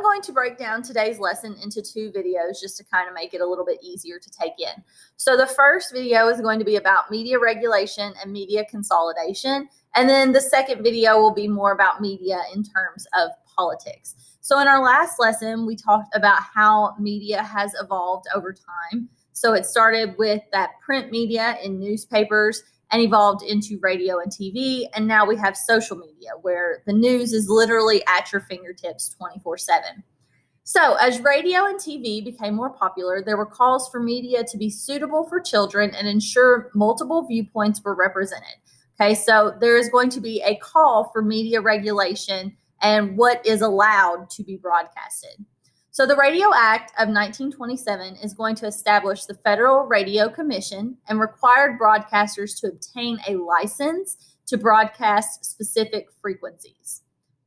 going to break down today's lesson into 2 videos just to kind of make it a little bit easier to take in. So the first video is going to be about media regulation and media consolidation. And then the second video will be more about media in terms of politics. So in our last lesson, we talked about how media has evolved over time. So it started with that print media in newspapers and evolved into radio and TV. And now we have social media where the news is literally at your fingertips 24/7. So as radio and TV became more popular, there were calls for media to be suitable for children and ensure multiple viewpoints were represented. Okay, so there is going to be a call for media regulation and what is allowed to be broadcasted. So the Radio Act of 1927 is going to establish the Federal Radio Commission and required broadcasters to obtain a license to broadcast specific frequencies.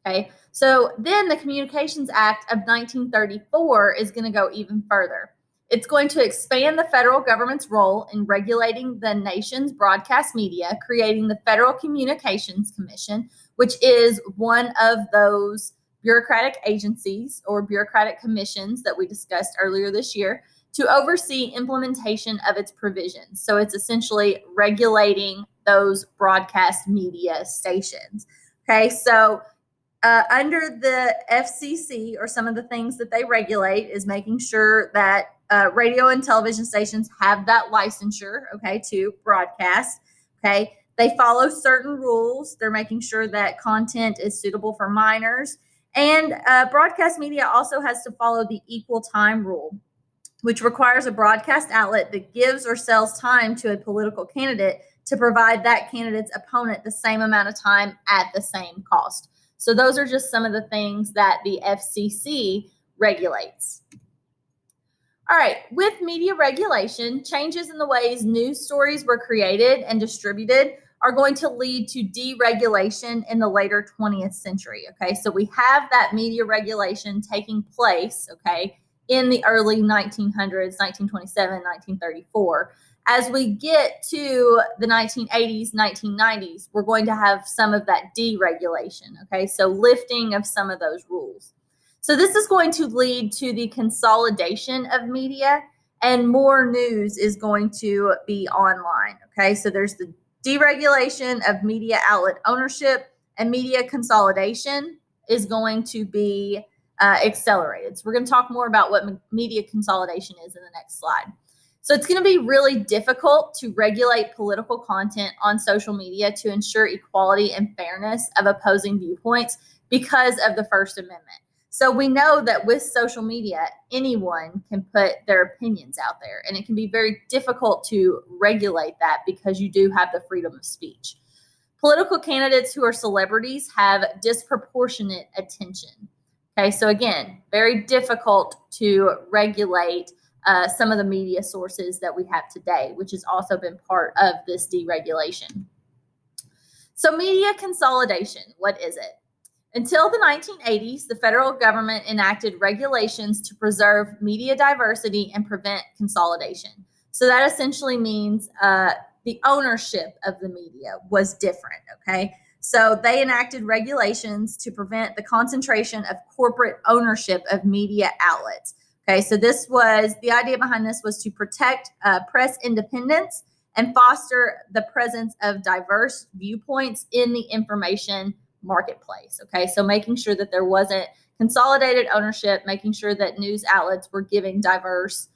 Okay, so then the Communications Act of 1934 is going to go even further. It's going to expand the federal government's role in regulating the nation's broadcast media, creating the Federal Communications Commission, which is one of those bureaucratic agencies or bureaucratic commissions that we discussed earlier this year to oversee implementation of its provisions. So it's essentially regulating those broadcast media stations. Okay, so under the FCC, or some of the things that they regulate, is making sure that radio and television stations have that licensure, okay, to broadcast. Okay, they follow certain rules. They're making sure that content is suitable for minors. And broadcast media also has to follow the equal time rule, which requires a broadcast outlet that gives or sells time to a political candidate to provide that candidate's opponent the same amount of time at the same cost. So those are just some of the things that the FCC regulates. All right, with media regulation, changes in the ways news stories were created and distributed are going to lead to deregulation in the later 20th century, okay? So we have that media regulation taking place, okay, in the early 1900s, 1927, 1934. As we get to the 1980s, 1990s, we're going to have some of that deregulation, okay? So lifting of some of those rules. So this is going to lead to the consolidation of media, and more news is going to be online, okay? So there's the deregulation of media outlet ownership, and media consolidation is going to be accelerated. So we're going to talk more about what media consolidation is in the next slide. So it's going to be really difficult to regulate political content on social media to ensure equality and fairness of opposing viewpoints because of the First Amendment. So we know that with social media, anyone can put their opinions out there, and it can be very difficult to regulate that because you do have the freedom of speech. Political candidates who are celebrities have disproportionate attention. Okay, so again, very difficult to regulate some of the media sources that we have today, which has also been part of this deregulation. So media consolidation, what is it? Until the 1980s, the federal government enacted regulations to preserve media diversity and prevent consolidation. So that essentially means the ownership of the media was different, okay? So they enacted regulations to prevent the concentration of corporate ownership of media outlets. Okay, so this was, the idea behind this was to protect press independence and foster the presence of diverse viewpoints in the information marketplace. Okay, so making sure that there wasn't consolidated ownership, making sure that news outlets were giving diverse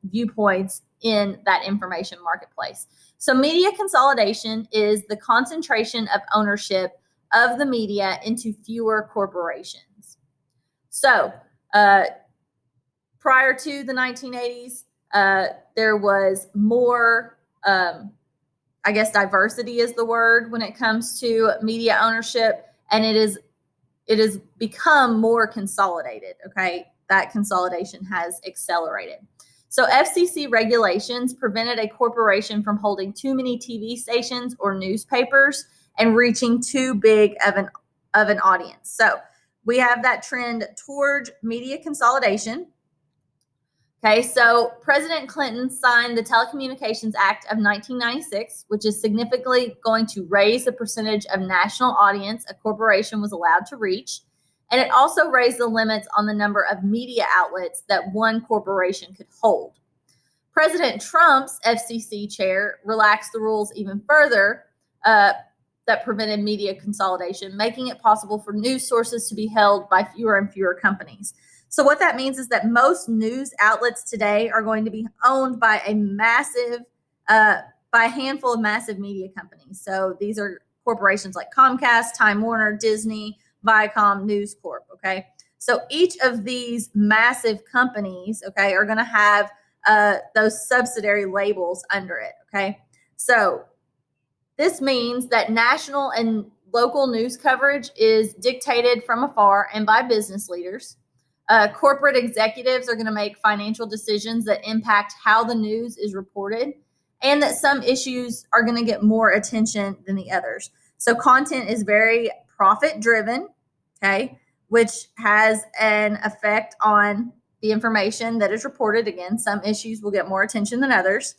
viewpoints in that information marketplace. So media consolidation is the concentration of ownership of the media into fewer corporations. So prior to the 1980s, there was more I guess diversity is the word when it comes to media ownership, and it has become more consolidated, okay? That consolidation has accelerated. So FCC regulations prevented a corporation from holding too many TV stations or newspapers and reaching too big of an audience. So we have that trend toward media consolidation. Okay, so President Clinton signed the Telecommunications Act of 1996, which is significantly going to raise the percentage of national audience a corporation was allowed to reach. And it also raised the limits on the number of media outlets that one corporation could hold. President Trump's FCC chair relaxed the rules even further that prevented media consolidation, making it possible for news sources to be held by fewer and fewer companies. So what that means is that most news outlets today are going to be owned by by a handful of massive media companies. So these are corporations like Comcast, Time Warner, Disney, Viacom, News Corp. Okay, so each of these massive companies, okay, are going to have those subsidiary labels under it. Okay, so this means that national and local news coverage is dictated from afar and by business leaders. Corporate executives are going to make financial decisions that impact how the news is reported, and that some issues are going to get more attention than the others. So content is very profit driven, okay, which has an effect on the information that is reported. Again, some issues will get more attention than others.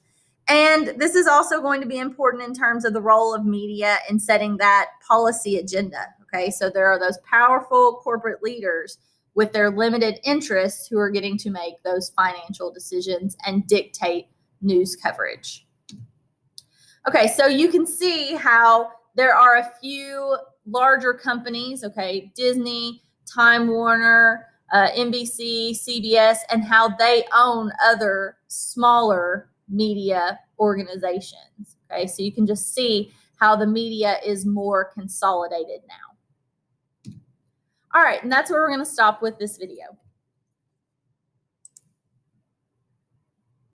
And this is also going to be important in terms of the role of media in setting that policy agenda. Okay, so there are those powerful corporate leaders with their limited interests who are getting to make those financial decisions and dictate news coverage. Okay, so you can see how there are a few larger companies, okay, Disney, Time Warner, NBC, CBS, and how they own other smaller media organizations. Okay, so you can just see how the media is more consolidated now. All right, and that's where we're going to stop with this video.